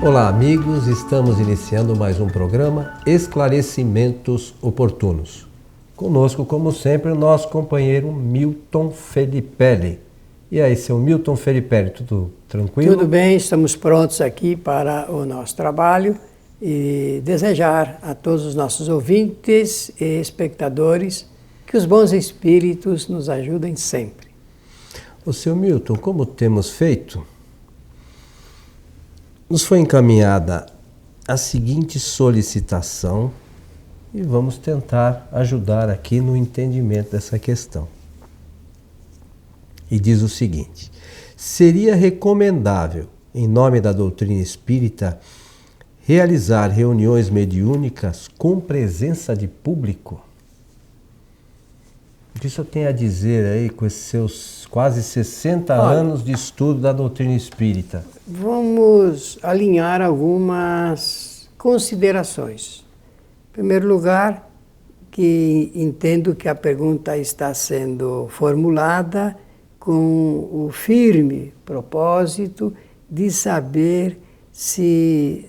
Olá, amigos, estamos iniciando mais um programa Esclarecimentos Oportunos. Conosco, como sempre, o nosso companheiro Milton Felipe. E aí, seu Milton Felipe, tudo tranquilo? Tudo bem, estamos prontos aqui para o nosso trabalho e desejar a todos os nossos ouvintes e espectadores que os bons espíritos nos ajudem sempre. O seu Milton, como temos feito, nos foi encaminhada a seguinte solicitação e vamos tentar ajudar aqui no entendimento dessa questão. E diz o seguinte: seria recomendável, em nome da doutrina espírita, realizar reuniões mediúnicas com presença de público? O que o senhor tem a dizer aí com esses seus quase 60 anos de estudo da doutrina espírita? Vamos alinhar algumas considerações. Em primeiro lugar, que entendo que a pergunta está sendo formulada com o firme propósito de saber se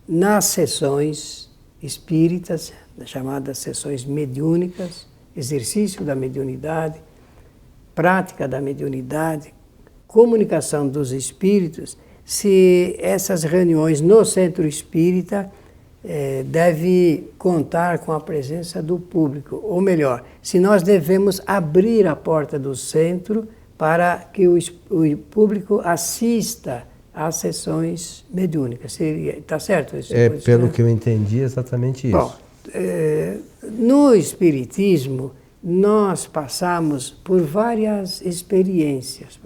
nas sessões espíritas, chamadas sessões mediúnicas, exercício da mediunidade, prática da mediunidade, comunicação dos espíritos, se essas reuniões no centro espírita deve contar com a presença do público, ou melhor, se nós devemos abrir a porta do centro para que o público assista às sessões mediúnicas. Está certo? Pelo que eu entendi, exatamente isso. Bom, no Espiritismo, nós passamos por várias experiências.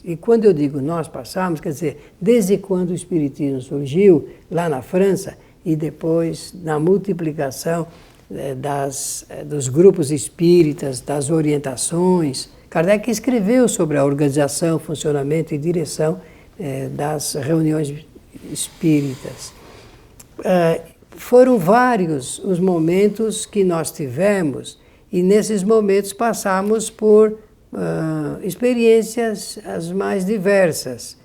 E quando eu digo nós passamos, quer dizer, desde quando o Espiritismo surgiu, lá na França, e depois na multiplicação dos grupos espíritas, das orientações. Kardec escreveu sobre a organização, funcionamento e direção das reuniões espíritas. Foram vários os momentos que nós tivemos e nesses momentos passamos por experiências as mais diversas,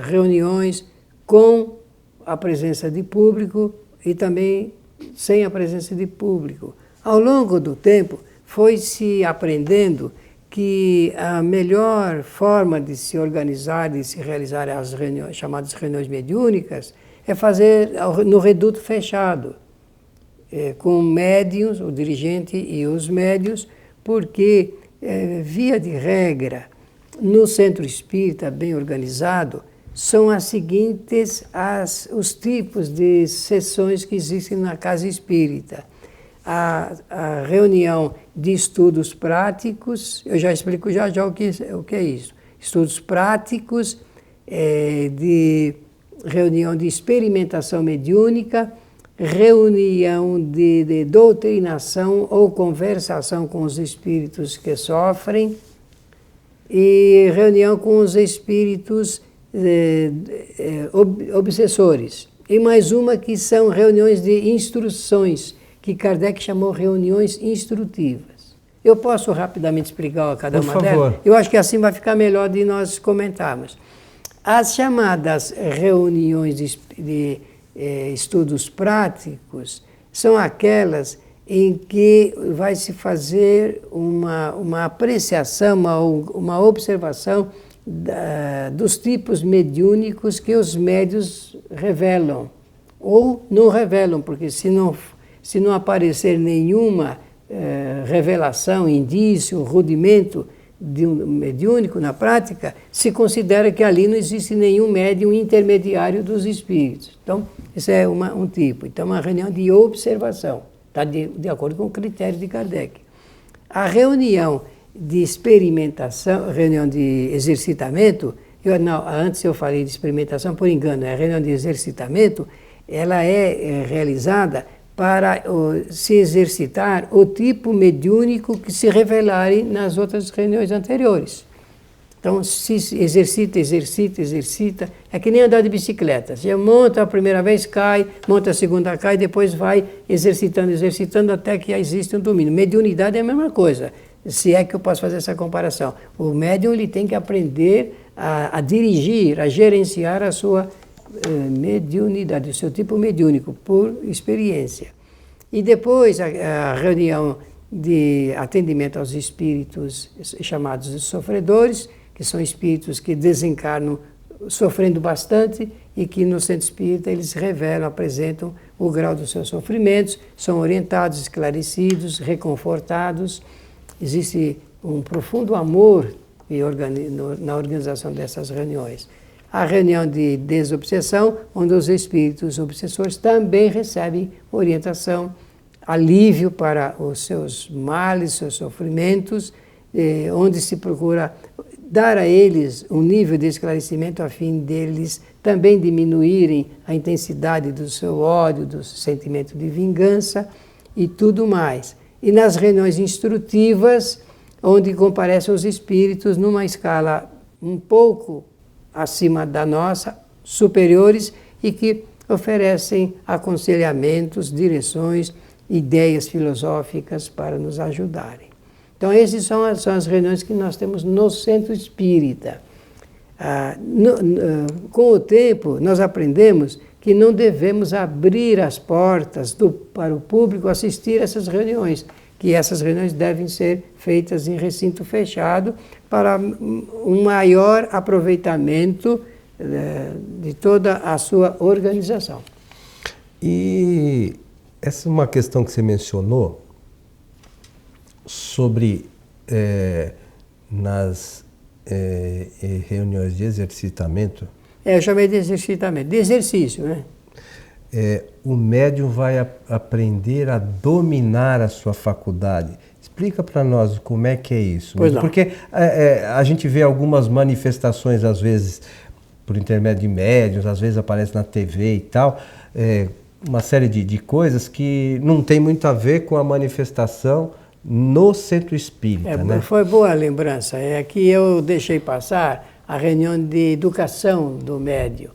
reuniões com a presença de público e também sem a presença de público. Ao longo do tempo foi-se aprendendo que a melhor forma de se organizar, de se realizar as reuniões, chamadas reuniões mediúnicas, é fazer no reduto fechado, com médiuns, o dirigente e os médiuns, porque, via de regra, no centro espírita bem organizado, são as seguintes os tipos de sessões que existem na casa espírita. A reunião de estudos práticos, eu já explico já o que é isso. Estudos práticos, de reunião de experimentação mediúnica, reunião de doutrinação ou conversação com os espíritos que sofrem e reunião com os espíritos obsessores. E mais uma que são reuniões de instruções, que Kardec chamou reuniões instrutivas. Eu posso rapidamente explicar cada uma delas? Eu acho que assim vai ficar melhor de nós comentarmos. As chamadas reuniões de estudos práticos são aquelas em que vai se fazer uma apreciação, uma observação dos tipos mediúnicos que os médiuns revelam ou não revelam, porque se não aparecer nenhuma revelação, indício, rudimento de um mediúnico na prática, se considera que ali não existe nenhum médium intermediário dos espíritos. Então, esse é um tipo. Então, uma reunião de observação, está de acordo com o critério de Kardec. A reunião de experimentação, reunião de exercitamento, antes eu falei de experimentação por engano, a reunião de exercitamento, ela é realizada para se exercitar o tipo mediúnico que se revelarem nas outras reuniões anteriores. Então, se exercita, é que nem andar de bicicleta. Você monta a primeira vez, cai, monta a segunda, cai, depois vai exercitando até que existe um domínio. Mediunidade é a mesma coisa, se é que eu posso fazer essa comparação. O médium ele tem que aprender a dirigir, a gerenciar a sua mediunidade, o seu tipo mediúnico, por experiência. E depois a reunião de atendimento aos espíritos chamados de sofredores, que são espíritos que desencarnam sofrendo bastante e que no centro espírita eles revelam, apresentam o grau dos seus sofrimentos, são orientados, esclarecidos, reconfortados. Existe um profundo amor na organização dessas reuniões. A reunião de desobsessão, onde os espíritos obsessores também recebem orientação, alívio para os seus males, seus sofrimentos, onde se procura dar a eles um nível de esclarecimento a fim deles também diminuírem a intensidade do seu ódio, do sentimento de vingança e tudo mais. E nas reuniões instrutivas, onde comparecem os espíritos numa escala um pouco acima da nossa, superiores, e que oferecem aconselhamentos, direções, ideias filosóficas para nos ajudarem. Então, essas são as reuniões que nós temos no centro espírita. Com o tempo, nós aprendemos que não devemos abrir as portas para o público assistir a essas reuniões, que essas reuniões devem ser feitas em recinto fechado para um maior aproveitamento de toda a sua organização. E essa é uma questão que você mencionou sobre nas reuniões de exercitamento. Eu chamei de exercitamento, de exercício, né? O médium vai aprender a dominar a sua faculdade. Explica para nós como é que é isso. Pois não. Porque a gente vê algumas manifestações, às vezes, por intermédio de médiuns, às vezes aparece na TV e tal, uma série de coisas que não tem muito a ver com a manifestação no centro espírita. Né? Foi boa a lembrança. É que eu deixei passar a reunião de educação do médium.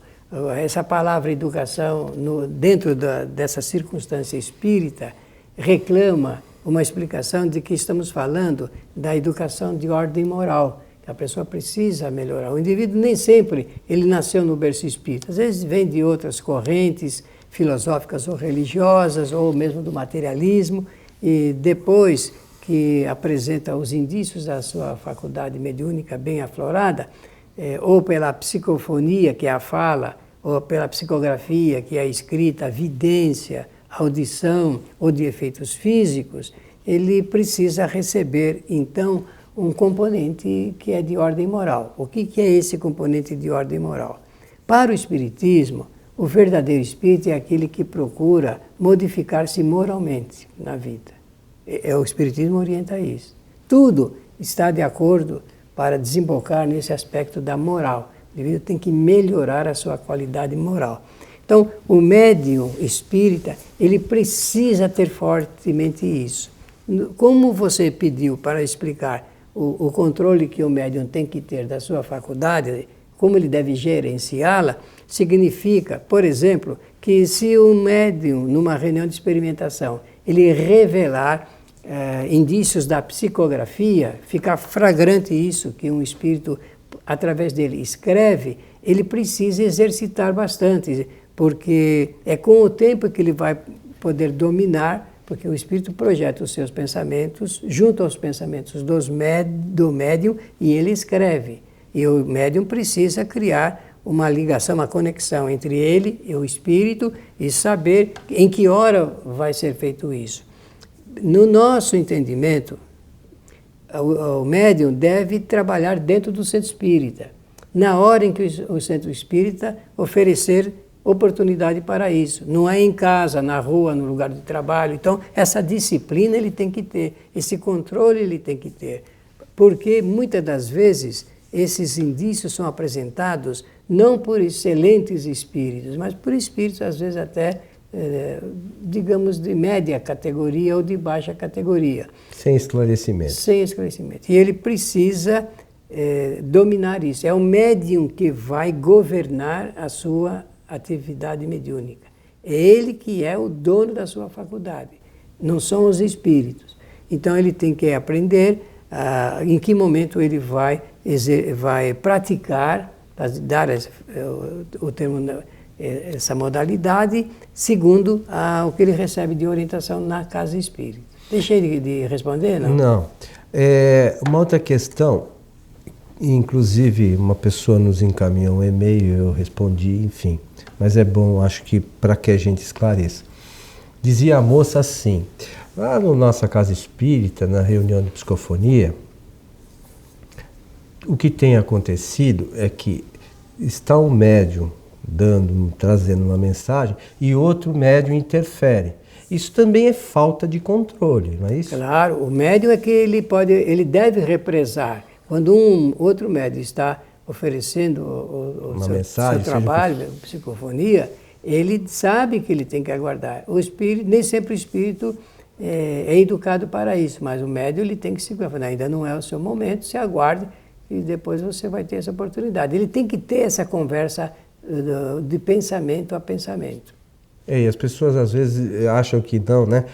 Essa palavra educação, dentro dessa circunstância espírita, reclama uma explicação de que estamos falando da educação de ordem moral, que a pessoa precisa melhorar. O indivíduo nem sempre ele nasceu no berço espírita, às vezes vem de outras correntes filosóficas ou religiosas, ou mesmo do materialismo, e depois que apresenta os indícios da sua faculdade mediúnica bem aflorada, ou pela psicofonia, que é a fala, ou pela psicografia, que é a escrita, a vidência, a audição, ou de efeitos físicos, ele precisa receber, então, um componente que é de ordem moral. O que é esse componente de ordem moral? Para o Espiritismo, o verdadeiro espírito é aquele que procura modificar-se moralmente na vida. O Espiritismo orienta isso. Tudo está de acordo para desembocar nesse aspecto da moral. O indivíduo tem que melhorar a sua qualidade moral. Então, o médium espírita, ele precisa ter fortemente isso. Como você pediu para explicar o controle que o médium tem que ter da sua faculdade, como ele deve gerenciá-la, significa, por exemplo, que se o médium, numa reunião de experimentação, ele revelar indícios da psicografia, ficar flagrante isso, que um espírito, através dele, escreve, ele precisa exercitar bastante, porque é com o tempo que ele vai poder dominar, porque o espírito projeta os seus pensamentos junto aos pensamentos do médium e ele escreve. E o médium precisa criar uma ligação, uma conexão entre ele e o espírito e saber em que hora vai ser feito isso. No nosso entendimento, o médium deve trabalhar dentro do centro espírita, na hora em que o centro espírita oferecer oportunidade para isso. Não é em casa, na rua, no lugar de trabalho. Então, essa disciplina ele tem que ter, esse controle ele tem que ter. Porque, muitas das vezes, esses indícios são apresentados não por excelentes espíritos, mas por espíritos, às vezes, até, digamos, de média categoria ou de baixa categoria. Sem esclarecimento. Sem esclarecimento. E ele precisa dominar isso. É o médium que vai governar a sua atividade mediúnica. É ele que é o dono da sua faculdade, não são os espíritos. Então ele tem que aprender em que momento ele vai praticar, dar o termo, essa modalidade, segundo o que ele recebe de orientação na casa espírita. Deixei de responder, não? Não. Uma outra questão, inclusive uma pessoa nos encaminhou um e-mail, eu respondi, enfim. Mas é bom, acho que para que a gente esclareça. Dizia a moça assim, lá na nossa casa espírita, na reunião de psicofonia, o que tem acontecido é que está um médium trazendo uma mensagem e outro médium interfere. Isso também é falta de controle, não é isso? Claro, o médium é que ele deve represar. Quando um outro médium está oferecendo seu trabalho, psicofonia, ele sabe que ele tem que aguardar. O espírito, nem sempre o espírito é educado para isso, mas o médium ele tem que se guardar. Ainda não é o seu momento, se aguarde e depois você vai ter essa oportunidade. Ele tem que ter essa conversa de pensamento a pensamento. E as pessoas às vezes acham que não, né?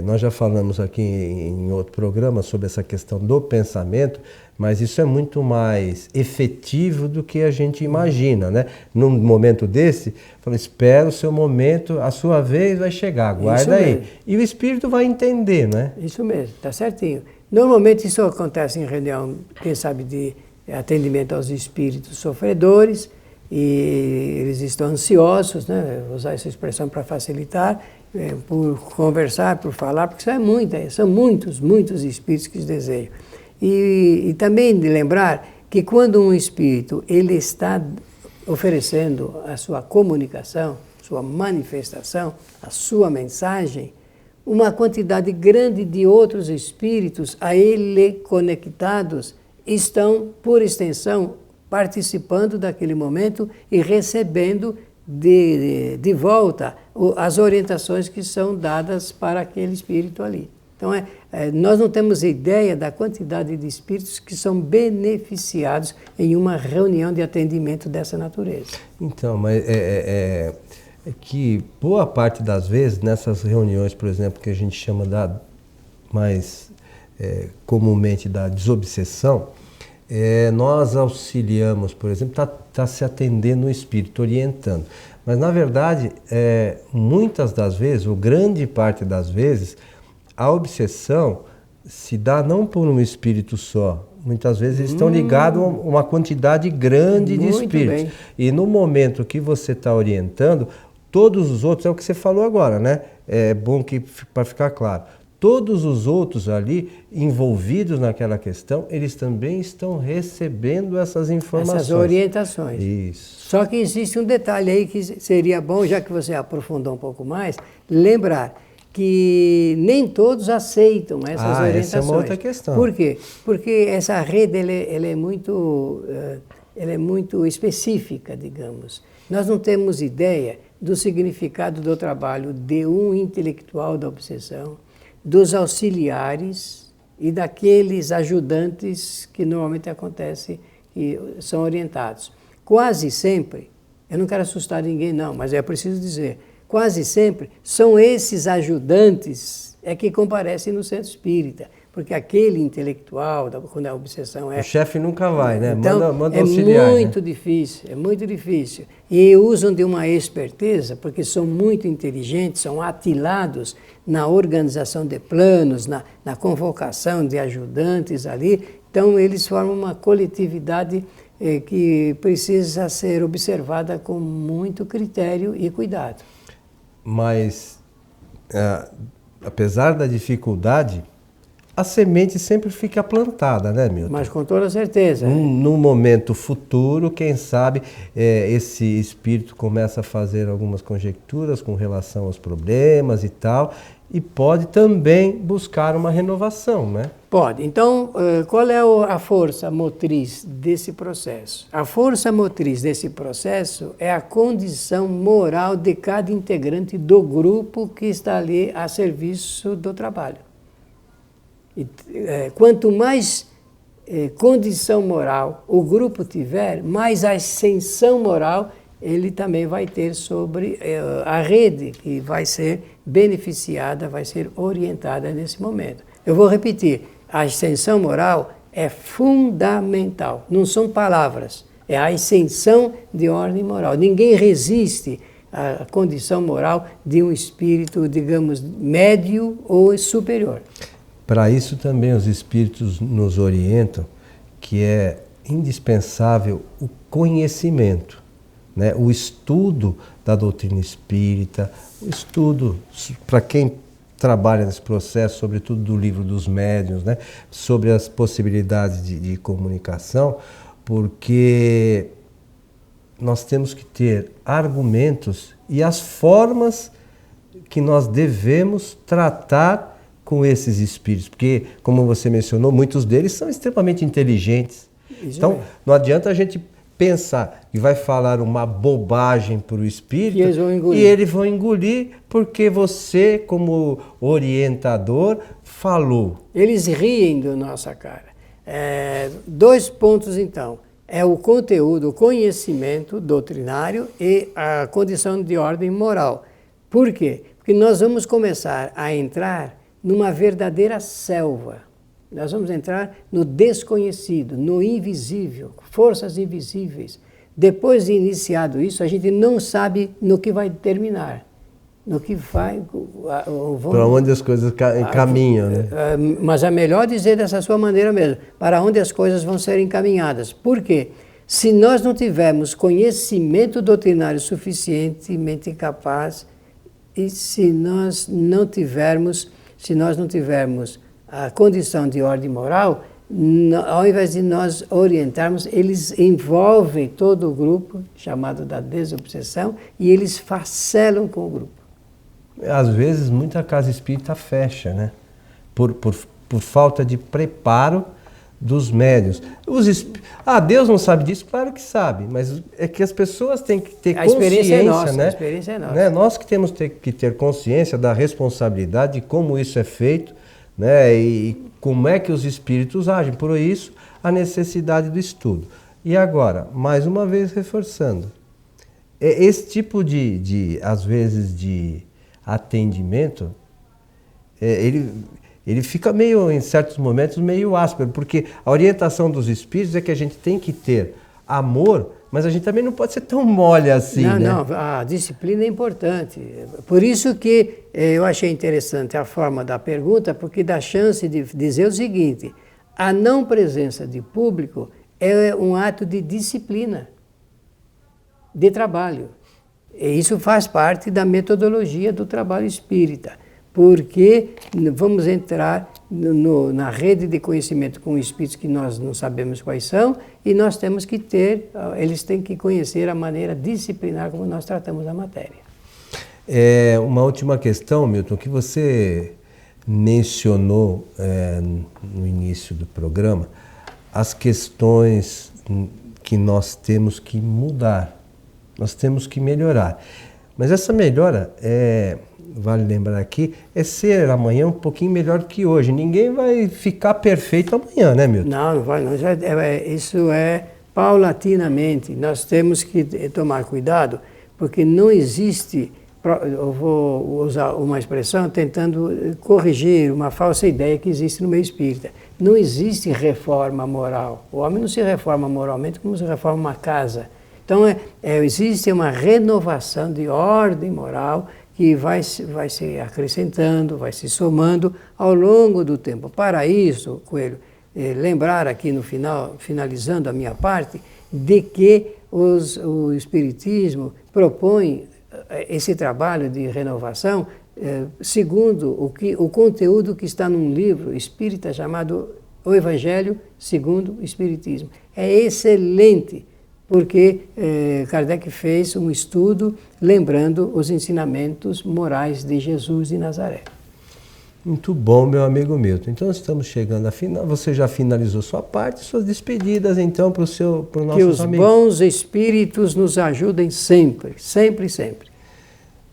Nós já falamos aqui em outro programa sobre essa questão do pensamento, mas isso é muito mais efetivo do que a gente imagina, né? Num momento desse, fala, espera o seu momento, a sua vez vai chegar, aguarda aí. E o espírito vai entender, né? Isso mesmo, está certinho. Normalmente isso acontece em reunião, quem sabe, de atendimento aos espíritos sofredores, e eles estão ansiosos, né? Vou usar essa expressão para facilitar, por conversar, por falar, porque são muitos espíritos que desejam. E também de lembrar que quando um espírito ele está oferecendo a sua comunicação, sua manifestação, a sua mensagem, uma quantidade grande de outros espíritos a ele conectados estão, por extensão, participando daquele momento e recebendo de volta as orientações que são dadas para aquele espírito ali. Então, nós não temos ideia da quantidade de espíritos que são beneficiados em uma reunião de atendimento dessa natureza. Então, mas é que boa parte das vezes, nessas reuniões, por exemplo, que a gente chama mais comumente da desobsessão, nós auxiliamos, por exemplo, está se atendendo o espírito, orientando. Mas, na verdade, muitas das vezes, ou grande parte das vezes, a obsessão se dá não por um espírito só. Muitas vezes eles estão ligados a uma quantidade grande de espíritos. Bem. E no momento que você está orientando, todos os outros, é o que você falou agora, né? É bom que para ficar claro. Todos os outros ali envolvidos naquela questão, eles também estão recebendo essas informações. Essas orientações. Isso. Só que existe um detalhe aí que seria bom, já que você aprofundou um pouco mais, lembrar que nem todos aceitam essas orientações. Essa é uma outra questão. Por quê? Porque essa rede ela é muito específica, digamos. Nós não temos ideia do significado do trabalho de um intelectual da obsessão, dos auxiliares e daqueles ajudantes que normalmente acontece e são orientados. Quase sempre, eu não quero assustar ninguém não, mas é preciso dizer, quase sempre são esses ajudantes que comparecem no centro espírita, porque aquele intelectual, quando a obsessão O chefe nunca vai, né? Então, manda auxiliar. É muito difícil, é muito difícil. E usam de uma esperteza, porque são muito inteligentes, são atilados na organização de planos, na convocação de ajudantes ali. Então, eles formam uma coletividade que precisa ser observada com muito critério e cuidado. Mas, apesar da dificuldade, a semente sempre fica plantada, né, Milton? Mas com toda certeza. Num momento futuro, quem sabe, esse espírito começa a fazer algumas conjecturas com relação aos problemas e tal, e pode também buscar uma renovação, né? Pode. Então, qual é a força motriz desse processo? A força motriz desse processo é a condição moral de cada integrante do grupo que está ali a serviço do trabalho. E, quanto mais condição moral o grupo tiver, mais ascensão moral ele também vai ter sobre a rede que vai ser beneficiada, vai ser orientada nesse momento. Eu vou repetir, a ascensão moral é fundamental. Não são palavras, é a ascensão de ordem moral. Ninguém resiste à condição moral de um espírito, digamos, médio ou superior. Para isso também os espíritos nos orientam que é indispensável o conhecimento, né? O estudo da doutrina espírita, o estudo, para quem trabalha nesse processo, sobretudo do livro dos médiuns, né? Sobre as possibilidades de comunicação, porque nós temos que ter argumentos e as formas que nós devemos tratar com esses espíritos, porque, como você mencionou, muitos deles são extremamente inteligentes. Então, não adianta a gente pensar que vai falar uma bobagem para o espírito e eles vão engolir porque você, como orientador, falou. Eles riem da nossa cara. 2 pontos, então. É o conteúdo, o conhecimento doutrinário e a condição de ordem moral. Por quê? Porque nós vamos começar a entrar numa verdadeira selva. Nós vamos entrar no desconhecido, no invisível, forças invisíveis. Depois de iniciado isso, a gente não sabe no que vai terminar, no que vai... Para onde as coisas caminham, né? Mas é melhor dizer dessa sua maneira mesmo, para onde as coisas vão ser encaminhadas. Por quê? Se nós não tivermos conhecimento doutrinário suficientemente capaz e se nós não tivermos a condição de ordem moral, ao invés de nós orientarmos, eles envolvem todo o grupo, chamado da desobsessão, e eles facelam com o grupo. Às vezes, muita casa espírita fecha, né? Por falta de preparo dos médiuns. Deus não sabe disso? Claro que sabe, mas é que as pessoas têm que ter consciência, experiência é nossa, né? A experiência é nossa. Né? Nós que temos que ter consciência da responsabilidade de como isso é feito, né? E como é que os espíritos agem. Por isso, a necessidade do estudo. E agora, mais uma vez reforçando, esse tipo às vezes, de atendimento, ele fica meio, em certos momentos, meio áspero, porque a orientação dos espíritos é que a gente tem que ter amor, mas a gente também não pode ser tão mole assim, né? Não, a disciplina é importante. Por isso que eu achei interessante a forma da pergunta, porque dá chance de dizer o seguinte: a não presença de público é um ato de disciplina, de trabalho. E isso faz parte da metodologia do trabalho espírita, porque vamos entrar na rede de conhecimento com espíritos que nós não sabemos quais são, e nós temos que eles têm que conhecer a maneira disciplinar como nós tratamos a matéria. Uma última questão, Milton, que você mencionou no início do programa, as questões que nós temos que mudar, nós temos que melhorar. Mas essa melhora vale lembrar aqui, é ser amanhã um pouquinho melhor que hoje. Ninguém vai ficar perfeito amanhã, né, Milton? Não vai. Não. Isso é paulatinamente. Nós temos que tomar cuidado, porque não existe, eu vou usar uma expressão tentando corrigir uma falsa ideia que existe no meio espírita. Não existe reforma moral. O homem não se reforma moralmente como se reforma uma casa. Então, existe uma renovação de ordem moral que vai se acrescentando, vai se somando ao longo do tempo. Para isso, Coelho, lembrar aqui no final, finalizando a minha parte, de que o Espiritismo propõe esse trabalho de renovação segundo o conteúdo que está num livro espírita chamado O Evangelho segundo o Espiritismo. É excelente, porque Kardec fez um estudo lembrando os ensinamentos morais de Jesus de Nazaré. Muito bom, meu amigo Milton. Então estamos chegando ao final. Você já finalizou sua parte, suas despedidas então para os nossos amigos. Que os bons espíritos nos ajudem sempre, sempre, sempre.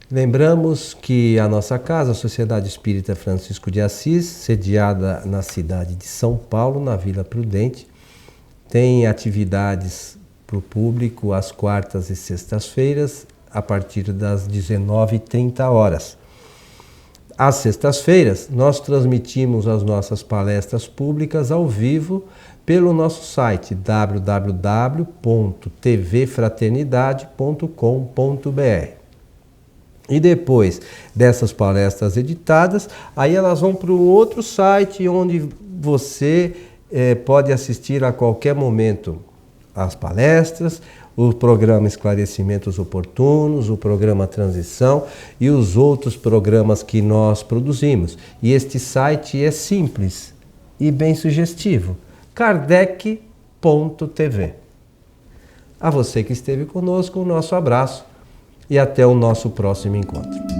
Lembramos que a nossa casa, a Sociedade Espírita Francisco de Assis, sediada na cidade de São Paulo, na Vila Prudente, tem atividades para o público às quartas e sextas-feiras, a partir das 19h30. às sextas-feiras, nós transmitimos as nossas palestras públicas ao vivo pelo nosso site www.tvfraternidade.com.br. E depois dessas palestras editadas, aí elas vão para o outro site onde você pode assistir a qualquer momento as palestras, o programa Esclarecimentos Oportunos, o programa Transição e os outros programas que nós produzimos. E este site é simples e bem sugestivo, kardec.tv. A você que esteve conosco, o nosso abraço e até o nosso próximo encontro.